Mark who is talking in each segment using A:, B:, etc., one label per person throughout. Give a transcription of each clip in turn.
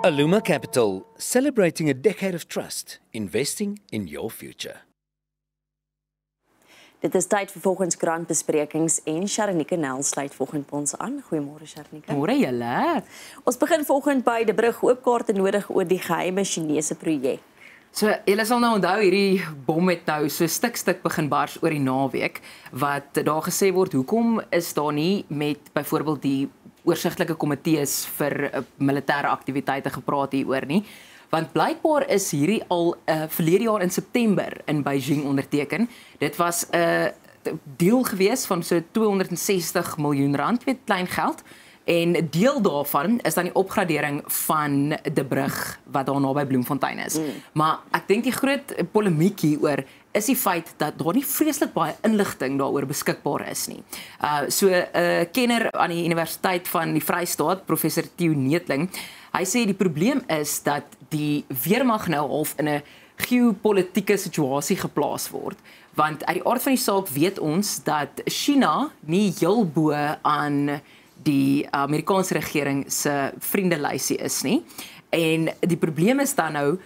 A: Aluma Capital, celebrating a decade of trust, investing in your future.
B: Dit is tyd vir volgens krantbesprekings en Sharonike Nel sluit volgende ons aan. Goeiemôre Sharonike.
C: Môre julle.
B: Ons begin volgende by die brug oopkaarte nodig oor die geheime Chinese projek.
C: So, julle sal nou onthou hierdie bom het nou so stuk begin bars oor die naweek wat daar gesê word hoekom is daar nie met byvoorbeeld die oorsigtelike komitees vir militêre aktiwiteite gepraat hieroor nie. Want blykbaar is hierdie al verlede jaar in September in Beijing onderteken. Dit was 'n deal gewees van so 260 miljoen rand, weet klein geld. En 'n deel daarvan is dan die opgradering van die brug wat daar naby Bloemfontein is. Maar ek dink die groot polemiek hieroor is die feit dat daar nie vreeslik baie inligting daaroor beskikbaar is nie. So 'n kenner aan die Universiteit van die Vrystaat, professor Theo Neethling, hy sê die probleem is dat die weermag nou half in 'n geopolitiese situasie geplaas word. Want uit die aard van die saak weet ons dat China nie heel bo aan die Amerikaanse regering se vriendelysie is nie. En die probleem is dan nou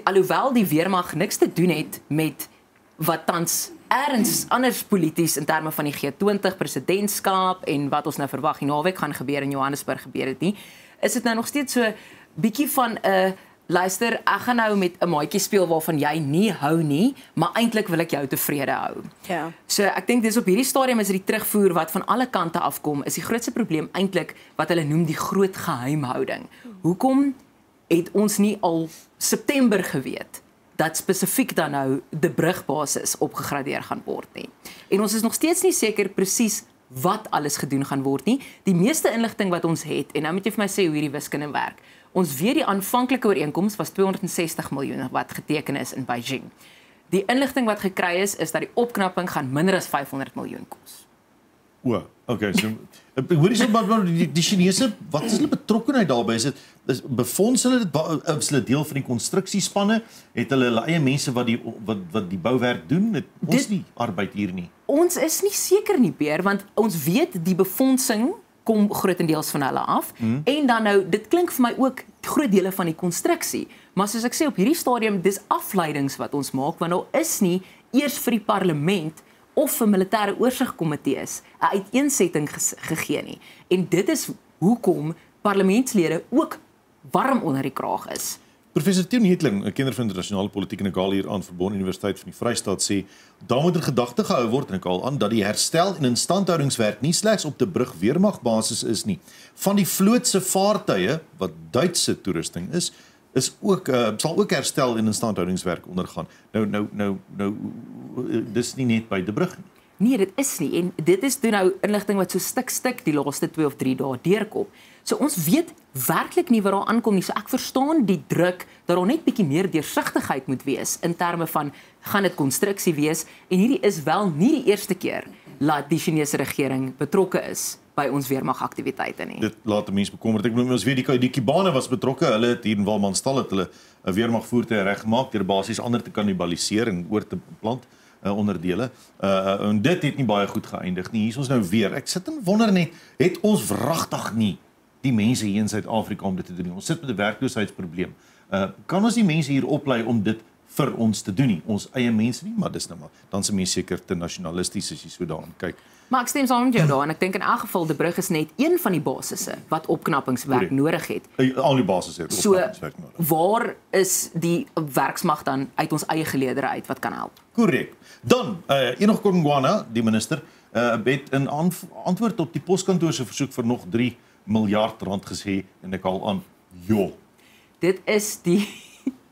C: alhoewel die weermag niks te doen het met wat tans ergens anders polities in terme van die G20 presidentskap en wat ons nou verwag die naweek gaan gebeur in Johannesburg gebeur het nie, is dit nou nog steeds so bietjie van 'n luister, ek gaan nou met 'n maatjie speel waarvan jy nie hou nie, maar eintlik wil ek jou tevrede hou.
B: Ja.
C: So ek dink dis op hierdie stadium is dit die terugvoer wat van alle kante afkom, is die grootste probleem eintlik wat hulle noem die groot geheimhouding. Hoekom het ons nie al September geweet dat spesifiek dan nou die brugbasis opgegradeer gaan word nie. En ons is nog steeds nie seker presies wat alles gedoen gaan word nie. Die meeste inligting wat ons het, en nou moet jy vir my sê hoe hierdie wiskunde werk. Ons weet die aanvanklike ooreenkoms was 260 miljoen wat geteken is in Beijing. Die inligting wat gekry is dat die opknapping gaan minder as 500 miljoen kos.
D: O, okay, so hoor jy so maar die Chinese, wat is hulle betrokkenheid daarbey? Is befonds hulle dit, is hulle deel van die konstruksiespanne? Het hulle eie mense wat die bouwerk doen? Het ons nie arbeid hier nie.
C: Ons is nie seker nie, Peer, want ons weet die befondsing kom grootendeels van hulle af. En dan nou, dit klink vir my ook groot dele van die konstruksie. Maar soos ek sê op hierdie stadium, dis afleidings wat ons maak, want daar is nie eers vir die parlement of vir militêre oorsigkomitees 'n uiteensetting gegee nie. En dit is hoekom parlementslede ook warm onder die kraag is.
D: Professor Theo Neethling, 'n kenner van internasionale politiek en 'n gaal hier aan Verbonde Universiteit van die Vrystaat sê, daar moet in gedagte gehou word en ek al aan dat die herstel en instandhoudingswerk nie slegs op die brug weermagbasis is nie. Van die vloot se vaartuie wat Duitse toerusting is ook sal ook herstel en instandhoudingswerk ondergaan. Nou dis nie net by die brug nie.
C: Nee, dit is nie. En dit is toe nou inligting wat so stuk die laaste 2 of 3 dae deurkom. So ons weet werklik nie wat daar aankom nie. So ek verstaan die druk dat daar net bietjie meer deursigtigheid moet wees in terme van gaan dit konstruksie wees en hierdie is wel nie die eerste keer dat die Chinese regering betrokke is by ons weermagaktiwiteite nie.
D: Dit laat mense bekommerd. Ek bedoel ons weet die Kubane was betrokke. Hulle het hier in Walmanstal het hulle 'n weermagvoertuig reggemaak deur basies ander te kannibaliseer en oor te plant onderdele. En dit het nie baie goed geëindig nie. Hier is ons nou weer. Ek sit en wonder net, het ons wragtig nie die mense hier in Suid-Afrika om dit te doen nie. Ons sit met 'n werkloosheidsprobleem. Kan ons die mense hier oplei om dit vir ons te doen nie? Ons eie mense nie, maar dis nou maar. Dan se mense seker te nasionalisties as jy so daaraan kyk.
C: Maar ek stem saam met jou daar en ek dink in elk geval die brug is net een van die basisse wat opknappingswerk nodig het.
D: Al die basisse het opknappingswerk nodig.
C: Waar is die werksmag dan uit ons eie geleedere uit wat kan help?
D: Korrek. Dan Enoch Godongwana, die minister, het in antwoord op die poskantoor se versoek vir nog 3 miljard rand gesê en ek al aan
C: Dit is die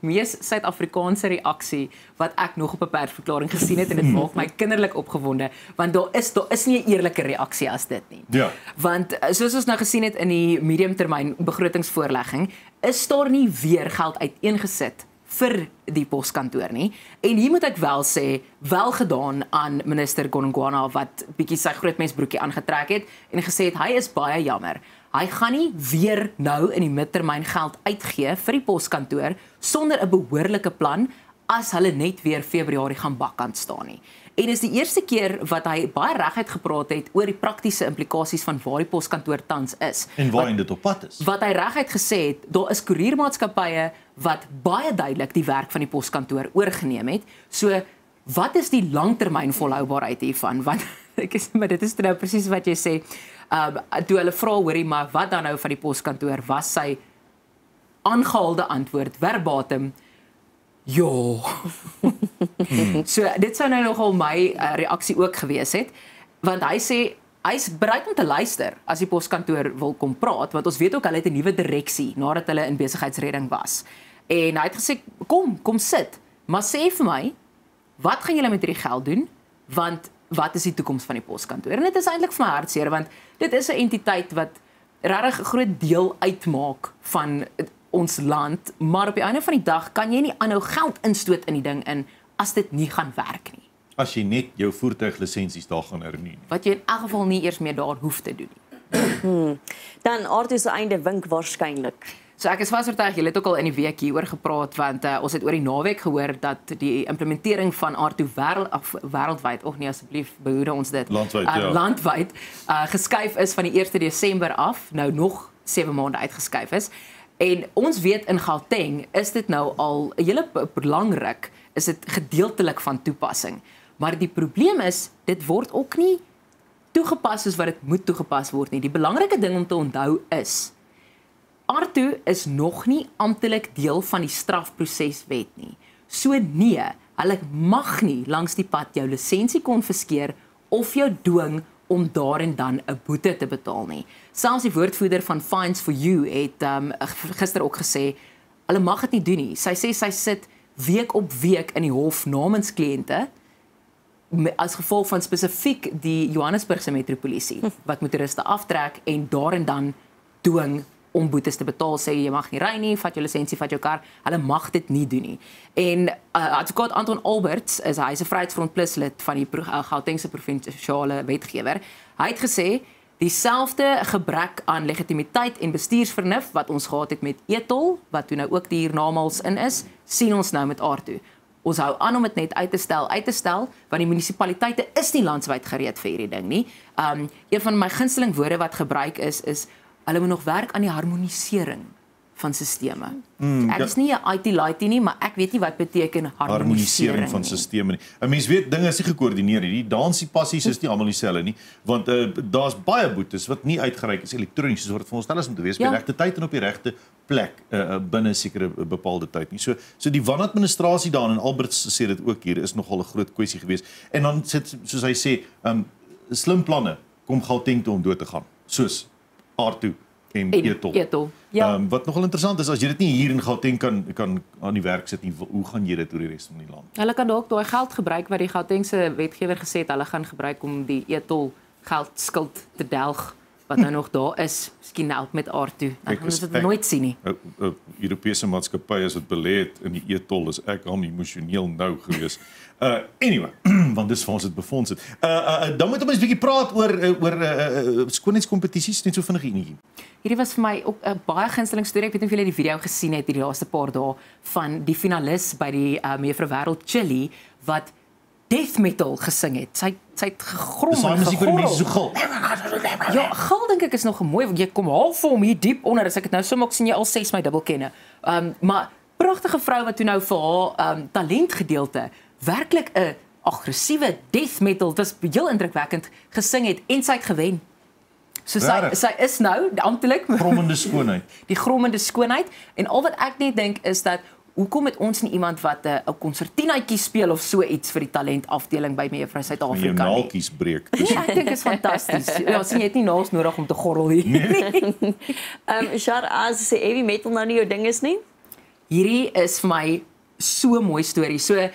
C: mees Suid-Afrikaanse reaksie wat ek nog op 'n persverklaring gesien het en dit maak my kinderlik opgewonde want daar is nie 'n eerlike reaksie as dit nie.
D: Ja.
C: Want soos ons nou gesien het in die mediumtermyn begrotingsvoorlegging is daar nie weer geld uiteengesit vir die poskantoor nie. En hier moet ek wel sê, wel gedaan aan minister Godongwana wat bietjie sy grootmensbroekie aangetrek het en gesê het hy is baie jammer. Hy gaan nie weer nou in die midtermyn geld uitgee vir die poskantoor sonder 'n behoorlike plan as hulle net weer Februarie gaan bakkant staan nie. En is die eerste keer wat hy baie reguit gepraat het oor die praktiese implikasies van waar die poskantoor tans is.
D: En waarheen dit op pad is.
C: Wat hy reguit gesê het, daar is koeriermaatskappye wat baie duidelik die werk van die poskantoor oorgeneem het. So wat is die langtermyn volhoubaarheid hiervan? Want maar dit is nou presies wat jy sê. Toe hulle vra hoorie, maar wat dan nou van die poskantoor? Was sy aangehaalde antwoord verbatim? Ja. So dit sou nou nogal my reaksie ook gewees het, want hy sê hy's bereid om te luister as die poskantoor wil kom praat, want ons weet ook hulle het 'n nuwe direksie nadat hulle in besigheidsredding was. En hy het gesê kom sit, maar sê vir my, wat gaan julle met hierdie geld doen? Want wat is die toekoms van die poskantoor? En dit is eintlik vir my hartseer, want dit is 'n entiteit wat regtig 'n groot deel uitmaak van ons land, maar op die einde van die dag kan jy nie aanhou geld instoot in die ding in as dit nie gaan werk nie.
D: As jy net jou voertuiglisensies daar gaan hernu.
C: Wat jy in elk geval nie eers meer daar hoef te doen nie.
B: Dan Arthur se einde wink waarskynlik.
C: So ek is vasoortuig, julle het ook al in die week hieroor gepraat, want ons het oor die naweek gehoor dat die implementering van R2 wêreldwyd, nee asseblief behoede ons dit, landwyd geskuif is van die 1 Desember af, nou nog 7 maande uitgeskuif is. En ons weet in Gauteng is dit nou al 'n hele lang ruk, is dit gedeeltelik van toepassing. Maar die probleem is, dit word ook nie toegepas soos wat dit moet toegepas word nie. Die belangrike ding om te onthou is, R2 is nog nie amptelik deel van die strafproseswet nie. So nee, hulle mag nie langs die pad jou lisensie konfiskeer of jou dwing om daar en dan 'n boete te betaal nie. Selfs die woordvoerder van Fines for You het gister ook gesê, hulle mag dit nie doen nie. Sy sê sy sit week op week in die hof namens kliënte as gevolg van spesifiek die Johannesburgse metropolisie wat motoriste aftrek en daar en dan dwing om boetes te betaal, sê jy mag nie ry nie, vat jou lisensie, vat jou kar, hulle mag dit nie doen nie. En advokaat Anton Alberts, hy's 'n Vryheidsfront Plus lid van die Gautengse provinsiale wetgewer. Hy het gesê, dieselfde gebrek aan legitimiteit en bestuursvernuf wat ons gehad het met e-tol, wat toe nou ook die hiernamaals in is, sien ons nou met R2. Ons hou aan om dit net uit te stel, want die munisipaliteite is nie landwyd gereed vir hierdie ding nie. Een van my gunsteling woorde wat gebruik is hulle moet nog werk aan die harmonisering van sisteme. Ek is nie 'n IT-laity nie, maar ek weet nie wat beteken harmonisering
D: van sisteme nie. 'n Mens weet dinge is nie gekoördineer nie. Die dansie passies is nie almal dieselfde nie, want daar's baie boetes wat nie uitgereik is elektronies soos wat veronderstel is om te wees by die regte tyd en op die regte plek binne 'n sekere bepaalde tyd nie. So die wanadministrasie daar en Alberts sê dit ook hier is nogal 'n groot kwessie geweest. En dan sit soos hy sê, slim planne kom Gauteng toe om dood te gaan, soos R2 en e-tol.
B: Ja.
D: Wat nogal interessant is, as jy dit nie hier in Gauteng kan aan die werk sit nie, hoe gaan jy dit oor die res van die land?
C: Hulle kan dalk daai geld gebruik wat die Gautengse wetgewer gesê het, hulle gaan gebruik om die e-tol geldskuld te delg, wat nou nog daar is, miskien help met R2. Dan gaan ons dit nooit sien nie.
D: Europese maatskappye as wat belê het in die e-tol is ek al emosioneel nou gewees. Anyway, want dis vir ons dit befonds het. Dan moet ons 'n bietjie praat oor skoonheidskompetisies, net so vinnig enetjie.
C: Hierdie was vir my ook 'n baie gunsteling storie. Ek weet nie of julle die video gesien het hierdie laaste paar dae van die finalis by die Mevrou Wêreld Chili wat death metal gesing het. Sy het gegrom en
D: gegorrel. Dis musiek waar die mense so gil.
C: Ja, gil dink ek is nog mooi, want jy kom half vir hom hier diep onder, as ek dit nou so maak sien jy al 6 my dubbel kenne. Maar pragtige vrou wat toe nou vir haar talentgedeelte werklik 'n aggressiewe death metal, dit was heel indrukwekkend gesing het en sy het gewen. So sy is nou amptelik
D: grommende skoonheid.
C: Die grommende skoonheid en al wat ek net dink is dat hoekom het ons nie iemand wat 'n konsertinaatjie speel of so iets vir die talentafdeling by Mevrou Suid-Afrika nie?
D: Naaltjies breek.
C: Ek dink is fantasties. Ja, sien jy het nie naals nodig om te gorrel hier nie.
B: Shar, as sê heavy metal nou nie jou ding is nie?
C: Hierdie is vir my so 'n mooi storie. So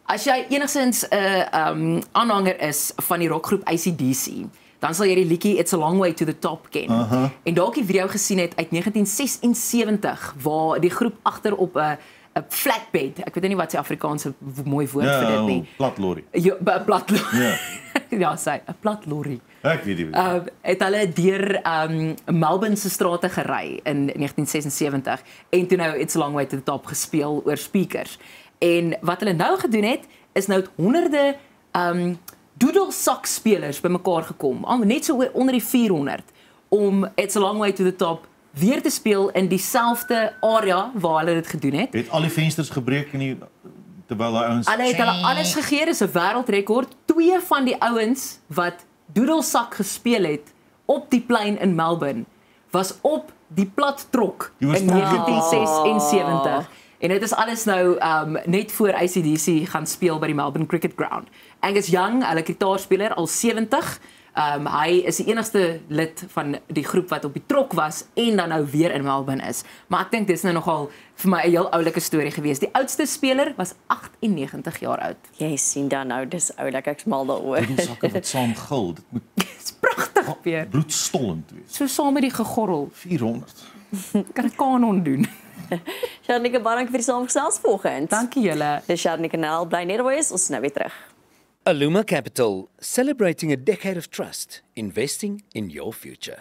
C: as jy enigstens 'n aanhanger is van die rockgroep AC/DC, dan sal jy die liedjie It's a Long Way to the Top ken. En dalk die video gesien het uit 1976 waar die groep agter op 'n flatbed, ek weet nie wat se Afrikaanse mooi woord vir dit nie.
D: Platlorry.
C: Ja, 'n platlorry.
D: Ja.
C: Ja, sê 'n platlorry.
D: Ek weet nie.
C: Het hulle deur Melbourne se strate gery in 1976 en toe nou It's a Long Way to the Top gespeel oor speakers. En wat hulle nou gedoen het is nou honderde doodlesak spelers bymekaar gekom, net so onder die 400 om It's a Long Way to the Top weer te speel in dieselfde area waar hulle dit gedoen het.
D: Het al die vensters gebreek terwyl daai ouens
C: Hulle het hulle alles gegee, dis 'n wêreldrekord. 2 van die ouens wat doodlesak gespeel het op die plein in Melbourne was op die plat trok
D: Die
C: in
D: oorspronklike
C: 1976. En dit is alles nou net voor AC/DC gaan speel by die Melbourne Cricket Ground. Angus Young, hulle gitaarspeler, al 70. Hy is die enigste lid van die groep wat op die trok was en dan nou weer in Melbourne is. Maar ek dink dis nou nogal vir my 'n heel oulike storie geweest. Die oudste speler was 98 jaar oud.
B: Jy sien dan nou, dis oulik, ek's mal daaroor.
D: sakke wat saam gil. Dit moet
C: Dis pragtig weer.
D: bloedstollend wees.
C: So saam met die gegorrel.
D: 400.
C: Kan 'n kanon doen.
B: Sharnika, baie dankie vir die saamgesels vanoggend.
C: Dankie julle.
B: Dis Sharnika Nel, bly net waar jy is, ons is nou weer terug.
A: Aluma Capital, celebrating a decade of trust, investing in your future.